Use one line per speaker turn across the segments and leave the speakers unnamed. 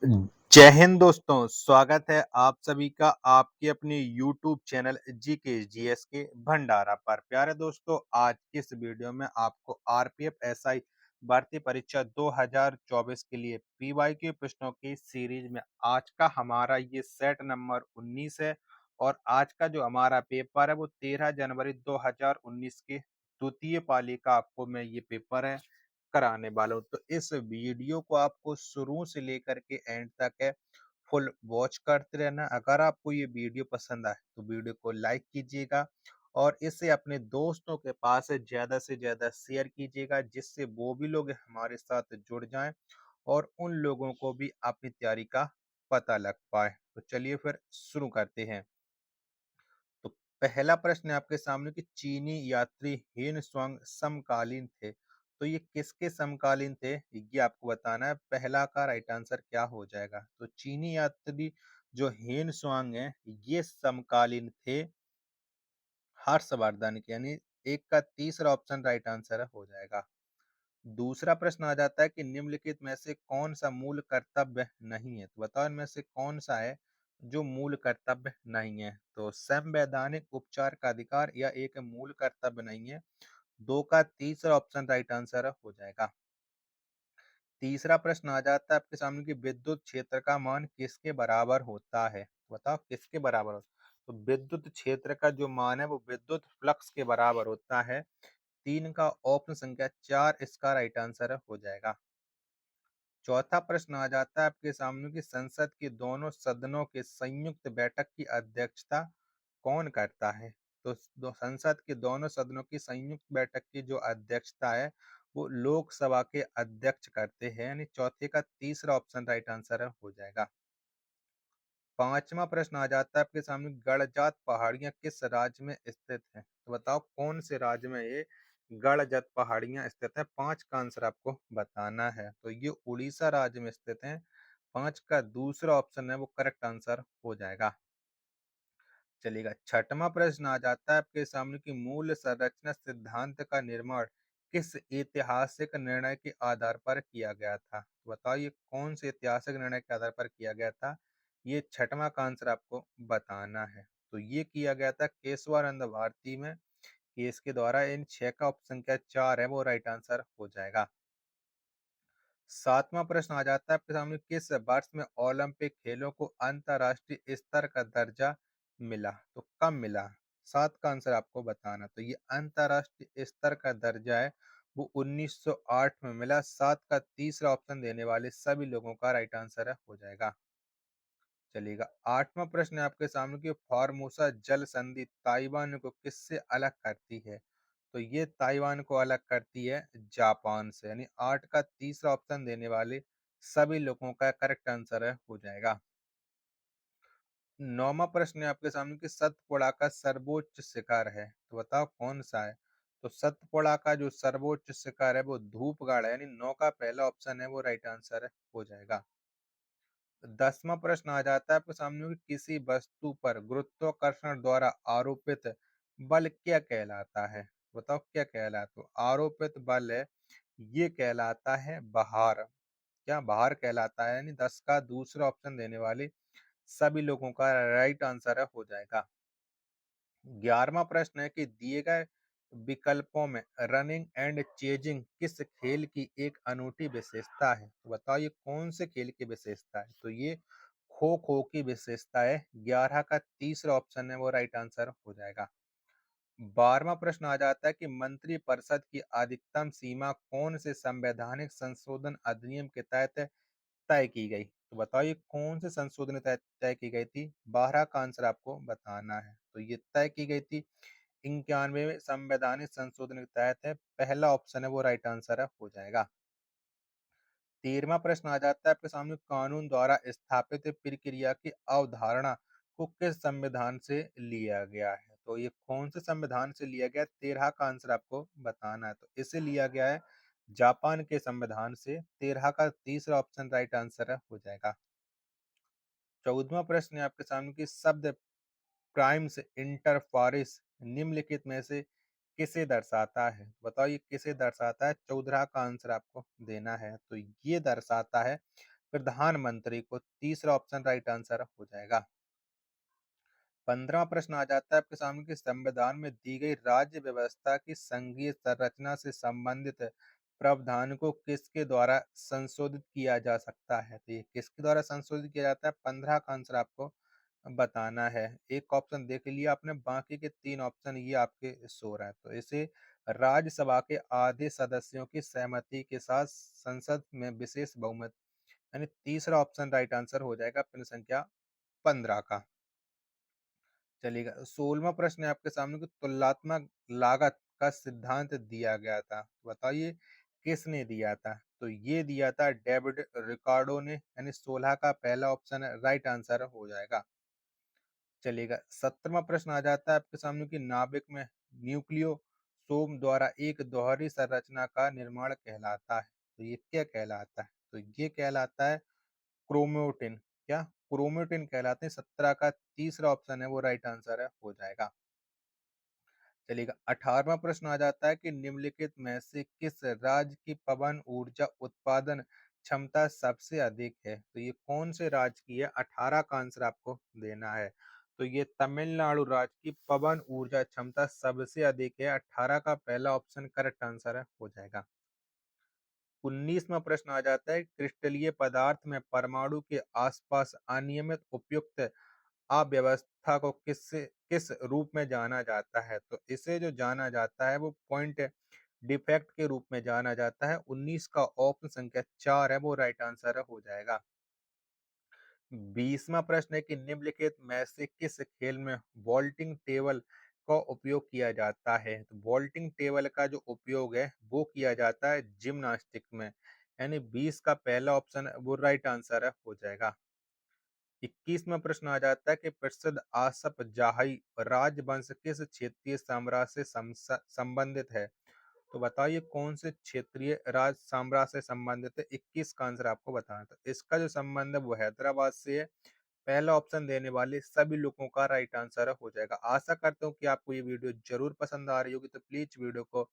जय हिंद दोस्तों, स्वागत है आप सभी का आपके अपने यूट्यूब चैनल जीके जीएस के भंडारा पर। प्यारे दोस्तों, आज की इस वीडियो में आपको आरपीएफ एसआई भर्ती परीक्षा 2024 के लिए पीवाईक्यू प्रश्नों की सीरीज में आज का हमारा ये सेट नंबर 19 है और आज का जो हमारा पेपर है वो 13 जनवरी 2019 के द्वितीय पाली का आपको मैं ये पेपर है कराने वाला हूँ। तो इस वीडियो को आपको शुरू से लेकर के एंड तक है फुल वॉच करते रहना। अगर आपको ये वीडियो पसंद आए तो वीडियो को लाइक कीजिएगा और इसे अपने दोस्तों के पास ज्यादा से ज्यादा शेयर कीजिएगा, जिससे वो भी लोग हमारे साथ जुड़ जाएं और उन लोगों को भी अपनी तैयारी का पता लग पाए। तो चलिए फिर शुरू करते हैं। तो पहला प्रश्न है आपके सामने कि चीनी यात्री हेन स्वांग समकालीन थे, तो ये किसके समकालीन थे ये आपको बताना है। पहला का राइट आंसर क्या हो जाएगा? तो चीनी यात्री जो हेन स्वांग है ये समकालीन थे हर्षवर्धन के, यानी एक का तीसरा ऑप्शन राइट आंसर हो जाएगा। दूसरा प्रश्न आ जाता है कि निम्नलिखित में से कौन सा मूल कर्तव्य नहीं है, तो बताओ इनमें से कौन सा है जो मूल कर्तव्य नहीं है। तो संवैधानिक उपचार का अधिकार या एक मूल कर्तव्य नहीं है, दो का तीसरा ऑप्शन राइट आंसर हो जाएगा। तीसरा प्रश्न आ जाता है आपके सामने कि विद्युत क्षेत्र का मान किसके बराबर होता है, बताओ किसके बराबर होता है। तो विद्युत क्षेत्र का जो मान है वो विद्युत फ्लक्स के बराबर होता है। तीन का ऑप्शन संख्या चार इसका राइट आंसर हो जाएगा। चौथा प्रश्न आ जाता है आपके सामने कि संसद के दोनों सदनों के संयुक्त बैठक की अध्यक्षता कौन करता है। तो संसद के दोनों सदनों की संयुक्त बैठक की जो अध्यक्षता है वो लोकसभा के अध्यक्ष करते हैं, यानी चौथे का तीसरा ऑप्शन राइट आंसर हो जाएगा। पांचवा प्रश्न आ जाता है आपके सामने गड़जात पहाड़ियां किस राज्य में स्थित हैं, तो बताओ कौन से राज्य में ये गड़जात पहाड़ियां स्थित है। पांच का आंसर आपको बताना है। तो ये उड़ीसा राज्य में स्थित है। पांच का दूसरा ऑप्शन है वो करेक्ट आंसर हो जाएगा। चलिएगा, छठवां प्रश्न आ जाता है आपके सामने कि मूल संरचना सिद्धांत का निर्माण किस ऐतिहासिक निर्णय के आधार पर किया गया था, तो बताओ ये कौन से ऐतिहासिक निर्णय के आधार पर किया गया था। ये छठवां का आंसर आपको बताना है। तो ये किया गया था केशवानंद भारती में, केस के द्वारा। इन छह का ऑप्शन संख्या चार है वो राइट आंसर हो जाएगा। सातवां प्रश्न आ जाता है आपके सामने किस वर्ष में ओलंपिक खेलों को अंतरराष्ट्रीय स्तर का दर्जा मिला, तो कब मिला। सात का आंसर आपको बताना। तो ये अंतरराष्ट्रीय स्तर का दर्जा है वो 1908 में मिला। सात का तीसरा ऑप्शन देने वाले सभी लोगों का राइट आंसर हो जाएगा। चलिएगा, आठवां प्रश्न है आपके सामने कि फॉर्मोसा जल संधि ताइवान को किससे अलग करती है, तो ये ताइवान को अलग करती है जापान से, यानी आठ का तीसरा ऑप्शन देने वाले सभी लोगों का करेक्ट आंसर हो जाएगा। नौवां प्रश्न है आपके सामने कि सतपुड़ा का सर्वोच्च शिखर है, तो बताओ कौन सा है। तो सतपुड़ा का जो सर्वोच्च शिखर है वो धूपगढ़ है, यानी नौ का पहला ऑप्शन है वो राइट आंसर हो जाएगा। दसवां प्रश्न आ जाता है आपके सामने कि किसी वस्तु पर गुरुत्वाकर्षण द्वारा आरोपित बल क्या कहलाता है, बताओ क्या कहलाता है। तो आरोपित बल है ये कहलाता है भार। क्या भार कहलाता है, यानी दस का दूसरा ऑप्शन देने वाले सभी लोगों का राइट आंसर हो जाएगा। 11वां प्रश्न है कि दिए गए विकल्पों में रनिंग एंड चेजिंग किस खेल की एक अनूठी विशेषता है, तो बताओ ये कौन से खेल की विशेषता है। तो ये खो खो की विशेषता है। 11 का तीसरा ऑप्शन है वो राइट आंसर हो जाएगा। 12वां प्रश्न आ जाता है कि मंत्री परिषद की अधिकतम सीमा कौन से संवैधानिक संशोधन अधिनियम के तहत तय की गई, तो बताइए कौन से संशोधन तय तय की गई थी। 12 का आंसर आपको बताना है। तो ये तय की गई थी 91वें संवैधानिक संशोधन के तहत है। पहला ऑप्शन है वो राइट आंसर हो जाएगा। 13वां प्रश्न आ जाता है आपके सामने कानून द्वारा स्थापित प्रक्रिया की अवधारणा को किस संविधान से लिया गया है, तो ये कौन से संविधान से लिया गया। 13 का आंसर आपको बताना है। तो इसे लिया गया है जापान के संविधान से। 13 का तीसरा ऑप्शन राइट आंसर हो जाएगा। 14वां प्रश्न है आपके सामने कि शब्द प्राइम्स इंटर पारिस निम्नलिखित में से किसे दर्शाता है, बताओ ये किसे दर्शाता है। 14 का आंसर आपको देना है। तो ये दर्शाता है प्रधानमंत्री को तीसरा ऑप्शन राइट आंसर हो जाएगा। 15वां प्रश्न आ जाता है आपके सामने कि संविधान में दी गई राज्य व्यवस्था की संघीय संरचना से संबंधित प्रावधान को किसके द्वारा संशोधित किया जा सकता है? तो ये किसके द्वारा संशोधित किया जाता है? 15 का आंसर आपको बताना है। एक ऑप्शन देख लिया आपने, बाकी के 3 ऑप्शन ये आपके शो रहा है। तो इसे राज्यसभा के आधे सदस्यों की सहमति के साथ संसद में विशेष बहुमत, यानी तीसरा ऑप्शन राइट आंसर हो जाएगा प्रश्न संख्या 15 का। चलिएगा, 16वां प्रश्न है आपके सामने कि तुलनात्मक लागत का सिद्धांत दिया गया था। तो बताइए किसने दिया था? तो ये दिया था डेविड रिकार्डो ने, यानी 16 का पहला ऑप्शन राइट आंसर हो जाएगा। चलिएगा, 17वां प्रश्न आ जाता है आपके सामने कि नाभिक में न्यूक्लियो सोम द्वारा एक दोहरी संरचना का निर्माण कहलाता है। तो ये क्या कहलाता है? तो ये कहलाता है क्रोमेटिन। क्या? क्रोमेटिन कहलाते हैं। 17 का तीसरा ऑप्शन है वो राइट आंसर है हो जाएगा। चलिएगा, 18वां प्रश्न आ जाता है कि निम्नलिखित में से किस राज्य की पवन ऊर्जा उत्पादन क्षमता सबसे अधिक है? तो ये कौन से राज्य की है? 18 का आंसर आपको देना है। तो ये तमिलनाडु राज्य की पवन ऊर्जा क्षमता सबसे अधिक है। 18 का पहला ऑप्शन करेक्ट आंसर है हो जाएगा। 19वां प्रश्न आ जाता है, क्रिस्टलीय पदार्थ में परमाणु के आसपास अनियमित उपयुक्त अव्यवस्था को किस रूप में जाना जाता है? तो इसे जो जाना जाता है वो पॉइंट डिफेक्ट के रूप में जाना जाता है। 19 का ऑप्शन संख्या 4 है वो राइट आंसर हो जाएगा। 20वां प्रश्न है कि निम्नलिखित में से किस खेल में वॉल्टिंग टेबल का उपयोग किया जाता है? तो वॉल्टिंग टेबल का जो उपयोग है वो किया जाता है जिम्नास्टिक में, यानी 20 का पहला ऑप्शन वो राइट आंसर है हो जाएगा। 21वां प्रश्न आ जाता है कि प्रसिद्ध आसफ जाही राजवंश किस क्षेत्रीय साम्राज्य से संबंधित है? तो बताइए कौन से क्षेत्रीय राज साम्राज्य से संबंधित है? 21 का आंसर आपको बताना था। इसका जो संबंध है वो हैदराबाद से है। पहला ऑप्शन देने वाले सभी लोगों का राइट आंसर हो जाएगा। आशा करता हूँ कि आपको ये वीडियो जरूर पसंद आ रही होगी, तो प्लीज वीडियो को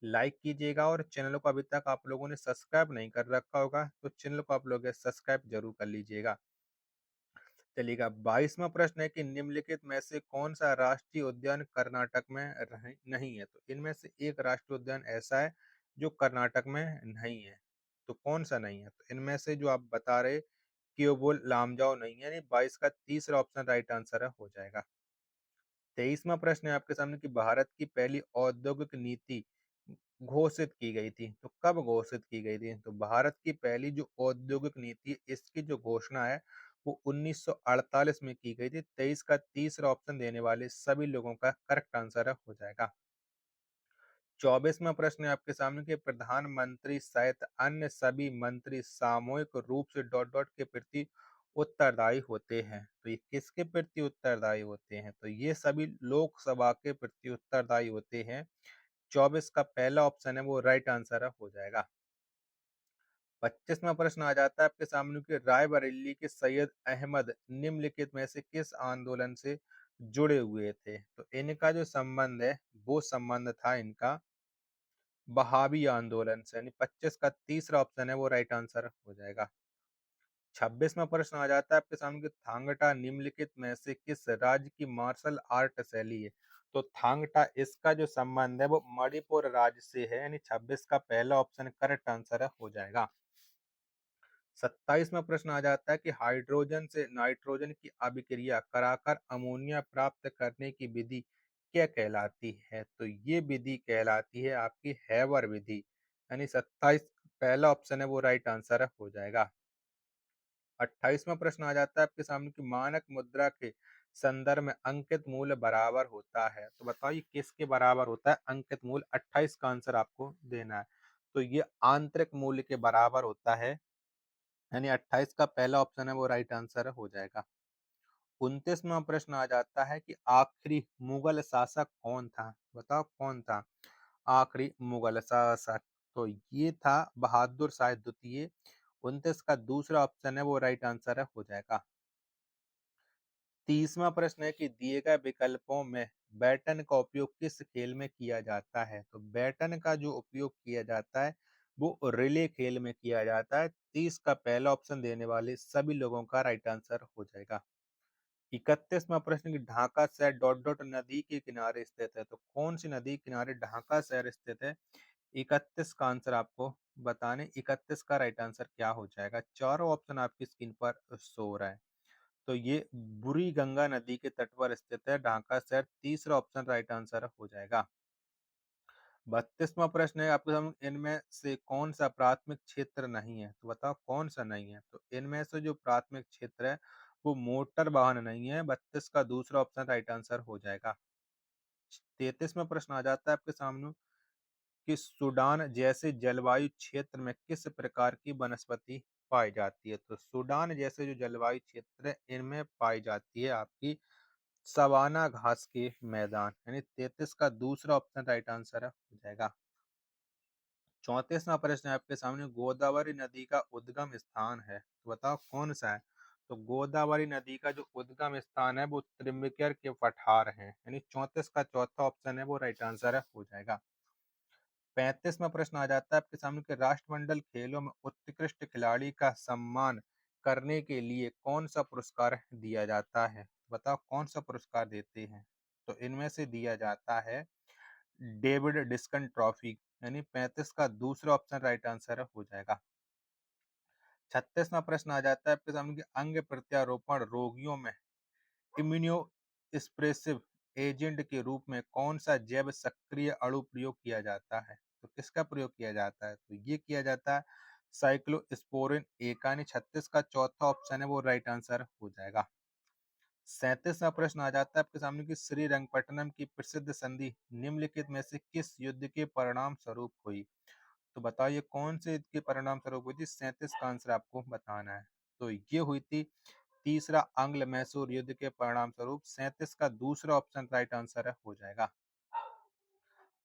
लाइक कीजिएगा और चैनल को अभी तक आप लोगों ने सब्सक्राइब नहीं कर रखा होगा तो चैनल को आप लोग सब्सक्राइब जरूर कर लीजिएगा। चलिएगा, 22वां प्रश्न है कि निम्नलिखित में से कौन सा राष्ट्रीय उद्यान कर्नाटक में नहीं है? तो इनमें से एक राष्ट्रीय उद्यान ऐसा है जो कर्नाटक में नहीं है। तो कौन सा नहीं है? तो इनमें से जो आप बता रहे केवल लामजाओ नहीं है, यानी 22 का तीसरा ऑप्शन राइट आंसर है हो जाएगा। 23वां प्रश्न है आपके सामने कि भारत की पहली औद्योगिक नीति घोषित की गई थी। तो कब घोषित की गई थी? तो भारत की पहली जो औद्योगिक नीति है, इसकी जो घोषणा है वो 1948 में की गई थी। 23 का तीसरा ऑप्शन देने वाले सभी लोगों का करेक्ट आंसर है हो जाएगा। 24वां प्रश्न है आपके सामने कि प्रधानमंत्री सहित अन्य सभी मंत्री सामूहिक रूप से डॉट डॉट के प्रति उत्तरदायी होते हैं। तो ये किसके प्रति उत्तरदायी होते हैं? तो ये सभी लोकसभा के प्रति उत्तरदायी होते हैं। 24 का पहला ऑप्शन है वो राइट आंसर है हो जाएगा। 25वां प्रश्न आ जाता है आपके सामने कि रायबरेली के सैयद अहमद निम्नलिखित में से किस आंदोलन से जुड़े हुए थे? तो इनका जो संबंध है वो संबंध था इनका बहावी आंदोलन से, यानी 25 का तीसरा ऑप्शन है वो राइट आंसर हो जाएगा। 26वां प्रश्न आ जाता है आपके सामने कि थांगटा निम्नलिखित में से किस राज्य की मार्शल आर्ट शैली है? तो थांगटा, इसका जो संबंध है वो मणिपुर राज्य से है, यानी 26 का पहला ऑप्शन करेक्ट आंसर है हो जाएगा। 27वां प्रश्न आ जाता है कि हाइड्रोजन से नाइट्रोजन की अभिक्रिया कराकर अमोनिया प्राप्त करने की विधि क्या कहलाती है? तो ये विधि कहलाती है आपकी हैवर विधि, यानी 27 पहला ऑप्शन है वो राइट आंसर है हो जाएगा। 28वां प्रश्न आ जाता है आपके सामने कि मानक मुद्रा के संदर्भ में अंकित मूल्य बराबर होता है। तो बताइए किसके बराबर होता है अंकित मूल्य? 28 का आंसर आपको देना है। तो ये आंतरिक मूल्य के बराबर होता है, यानी 28 का पहला ऑप्शन है वो राइट आंसर हो जाएगा। 29वां प्रश्न आ जाता है कि आखिरी मुगल शासक कौन था? बताओ कौन था आखिरी मुगल शासक? तो ये था बहादुर शाह द्वितीय। 29 का दूसरा ऑप्शन है वो राइट आंसर है हो जाएगा। 30वां प्रश्न है कि दिए गए विकल्पों में बैटन का उपयोग किस खेल में किया जाता है? तो बैटन का जो उपयोग किया जाता है वो रिले खेल में किया जाता है। 30 का पहला ऑप्शन देने वाले सभी लोगों का राइट आंसर हो जाएगा। 31वां प्रश्न कि ढाका शहर डॉट डॉट नदी के किनारे स्थित है, तो कौन सी नदी किनारे ढाका शहर स्थित है? 31 का आंसर आपको बताने, 31 का राइट आंसर क्या हो जाएगा? चारों ऑप्शन आपकी स्क्रीन पर शो हो रहा है। तो ये बुरी गंगा नदी के तट पर स्थित है ढाका शहर। तीसरा ऑप्शन राइट आंसर हो जाएगा। 32वां प्रश्न है आपके सामने, इनमें से कौन सा प्राथमिक क्षेत्र नहीं है? तो बताओ कौन सा नहीं है? तो इनमें से जो प्राथमिक क्षेत्र है वो मोटर वाहन नहीं है। 32 का दूसरा ऑप्शन राइट आंसर हो जाएगा। 33वां प्रश्न आ जाता है आपके सामने कि सूडान जैसे जलवायु क्षेत्र में किस प्रकार की वनस्पति पाई जाती है? तो सूडान जैसे जो जलवायु क्षेत्र है इनमें पाई जाती है आपकी सवाना घास के मैदान, यानी 33 का दूसरा ऑप्शन राइट आंसर हो जाएगा। 34वां प्रश्न है आपके सामने, गोदावरी नदी का उद्गम स्थान है, तो बताओ कौन सा है? तो गोदावरी नदी का जो उद्गम स्थान है वो त्रिम्बकेर के पठार है, यानी 34 का चौथा ऑप्शन है वो राइट आंसर हो जाएगा। 35वां प्रश्न आ जाता है आपके सामने कि राष्ट्रमंडल खेलों में उत्कृष्ट खिलाड़ी का सम्मान करने के लिए कौन सा पुरस्कार दिया जाता है? बताओ कौन सा पुरस्कार देते हैं? तो इनमें से दिया जाता है डेविड डिस्कन ट्रॉफी, यानी 35 का दूसरा ऑप्शन राइट आंसर हो जाएगा। 36वां प्रश्न आ जाता है आपके सामने कि अंग प्रत्यारोपण रोगियों में इम्यूनो एक्सप्रेसिव एजेंट के रूप में कौन सा जैव सक्रिय अणु प्रयोग किया जाता है? तो किसका प्रयोग किया जाता है? तो ये किया जाता है साइक्लोस्पोरिन एकानी। 36 का चौथा ऑप्शन है वो राइट आंसर हो जाएगा। 37वां प्रश्न आ जाता है आपके सामने कि श्रीरंगपट्टनम की प्रसिद्ध संधि निम्नलिखित में से किस युद्ध के परिणाम स्वरूप हुई? तो बताइए कौन से युद्ध के परिणाम स्वरूप हुई थी? 37 का आंसर आपको बताना है। तो ये हुई थी तीसरा आंग्ल मैसूर युद्ध के परिणाम स्वरूप। 37 का दूसरा ऑप्शन राइट आंसर हो जाएगा।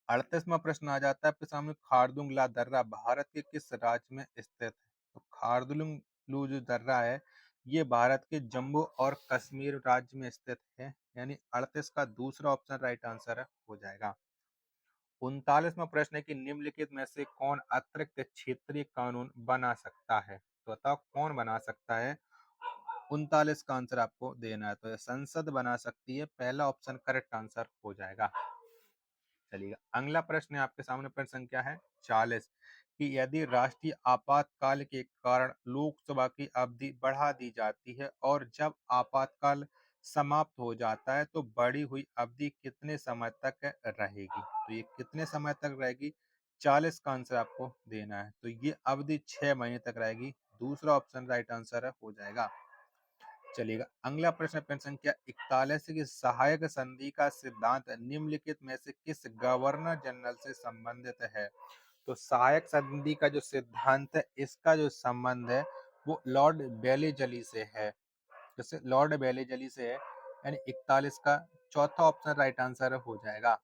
38वां प्रश्न आ जाता है आपके सामने, खारदुंग ला दर्रा भारत के किस राज्य में स्थित है? तो खारदुंग लू जो दर्रा है ये भारत के जम्मू और कश्मीर राज्य में स्थित है, यानी 38 का दूसरा ऑप्शन राइट आंसर हो जाएगा। 39वां प्रश्न है कि निम्नलिखित में से कौन अतिरिक्त क्षेत्रीय कानून बना सकता है? तो बताओ कौन बना सकता है? 39 का आंसर आपको देना है, तो ये संसद बना सकती है। पहला ऑप्शन करेक्ट आंसर हो जाएगा। चलिएगा, अगला प्रश्न है आपके सामने, प्रश्न संख्या है 40 कि यदि राष्ट्रीय आपातकाल के कारण लोकसभा की अवधि बढ़ा दी जाती है और जब आपातकाल समाप्त हो जाता है तो बढ़ी हुई अवधि कितने समय तक रहेगी? तो ये कितने समय तक रहेगी? 40 का आंसर आपको देना है, तो ये अवधि 6 महीने तक रहेगी। दूसरा ऑप्शन राइट आंसर हो जाएगा। चलिएगा, अगला प्रश्न प्रश्न संख्या 41 की सहायक संधि का सिद्धांत निम्नलिखित में से किस गवर्नर जनरल से संबंधित है? तो सहायक संधि का जो सिद्धांत है इसका जो संबंध है वो लॉर्ड बेलीजली से है। जैसे लॉर्ड बेलीजली से है, यानी 41 का चौथा ऑप्शन राइट आंसर हो जाएगा।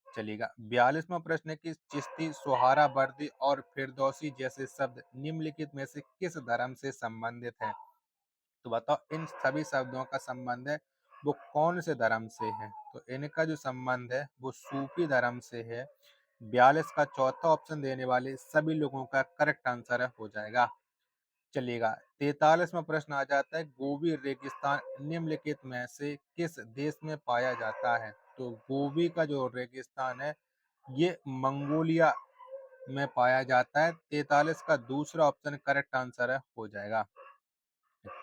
चलिएगा, 42वां प्रश्न है कि चिश्ती, सोहरावर्दी और फिरदौसी जैसे शब्द निम्नलिखित में से किस धर्म से संबंधित है? तो बताओ इन सभी शब्दों का संबंध है वो कौन से धर्म से है? तो इनका जो संबंध है वो सूफी धर्म से है। 42 का चौथा ऑप्शन देने वाले सभी लोगों का करेक्ट आंसर हो जाएगा। चलिएगा, 43वां प्रश्न आ जाता है, गोबी रेगिस्तान निम्नलिखित में से किस देश में पाया जाता है? तो गोबी का जो रेगिस्तान है ये मंगोलिया में पाया जाता है। 43 का दूसरा ऑप्शन करेक्ट आंसर हो जाएगा।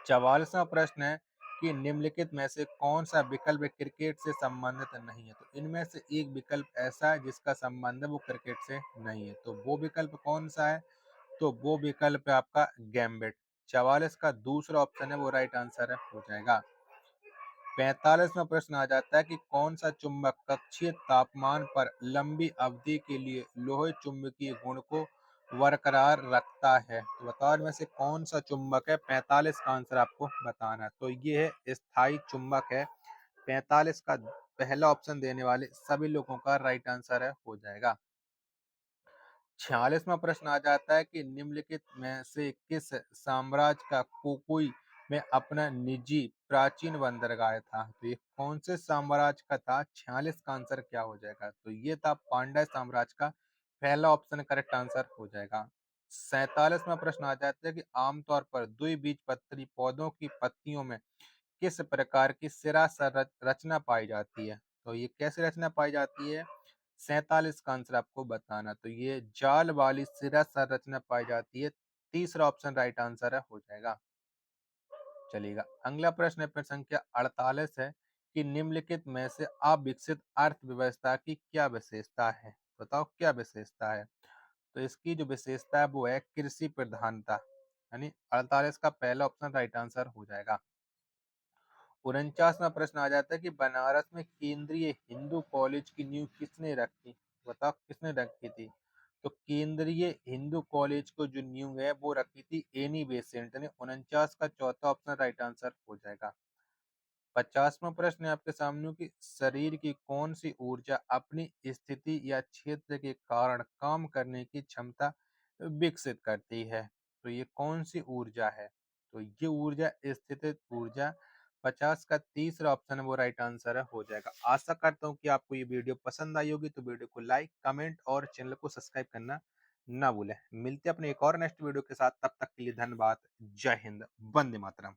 44वां प्रश्न है कि निम्नलिखित में से कौन सा विकल्प क्रिकेट से संबंधित नहीं है? तो इनमें से एक विकल्प ऐसा है जिसका संबंध है वो क्रिकेट से नहीं है, तो वो विकल्प कौन सा है? तो वो विकल्प है आपका गैम्बिट। 44 का दूसरा ऑप्शन है वो राइट आंसर हो जाएगा। 45वां प्रश्न आ जाता है कि कौन सा चुंबक कक्षीय तापमान पर लंबी अवधि के लिए लोहे चुंबकीय गुण को बरकरार रखता है? तो बताओ इनमें से कौन सा चुंबक है? 45 का आंसर आपको बताना है, तो ये है स्थायी चुंबक है। 45 का पहला ऑप्शन देने वाले सभी लोगों का राइट आंसर हो जाएगा। 46वां प्रश्न आ जाता है कि निम्नलिखित में से किस साम्राज्य का कोकुई में अपना निजी प्राचीन बंदरगाह था? तो ये कौन से साम्राज्य का था? 46 का आंसर क्या हो जाएगा? तो ये था पांड्या साम्राज्य का। पहला ऑप्शन करेक्ट आंसर हो जाएगा। 47वां प्रश्न आ जाता है कि आमतौर पर द्विबीजपत्री पौधों की पत्तियों में किस प्रकार की सिरा रचना पाई जाती है? तो ये कैसी रचना पाई जाती है? 47 का आंसर आपको बताना। तो ये जाल वाली सिरा संरचना पाई जाती है। तीसरा ऑप्शन राइट आंसर है हो जाएगा। चलिएगा अगला प्रश्न है प्रश्न संख्या 48 है कि निम्नलिखित में से अविकसित अर्थव्यवस्था की क्या विशेषता है? बताओ क्या विशेषता है? तो इसकी जो विशेषता है वो है कृषि प्रधानता, यानी 48 का पहला ऑप्शन राइट आंसर हो जाएगा। 49वां प्रश्न आ जाता है कि बनारस में केंद्रीय हिंदू कॉलेज की नींव किसने रखी? बताओ किसने रखी थी? तो केंद्रीय हिंदू कॉलेज को जो नींव है वो रखी थी एनी बेसेंट ने। 49 का चौथा ऑप्शन राइट आंसर हो जाएगा। 50वां प्रश्न है आपके सामने कि शरीर की कौन सी ऊर्जा अपनी स्थिति या क्षेत्र के कारण काम करने की क्षमता विकसित करती है? तो ये कौन सी ऊर्जा है? तो ये ऊर्जा स्थितिज ऊर्जा। 50 का तीसरा ऑप्शन है वो राइट आंसर है हो जाएगा। आशा करता हूँ कि आपको ये वीडियो पसंद आई होगी, तो वीडियो को लाइक कमेंट और चैनल को सब्सक्राइब करना ना भूलें। मिलते हैं अपने एक और नेक्स्ट वीडियो के साथ, तब तक के लिए धन्यवाद। जय हिंद, वंदे मातरम।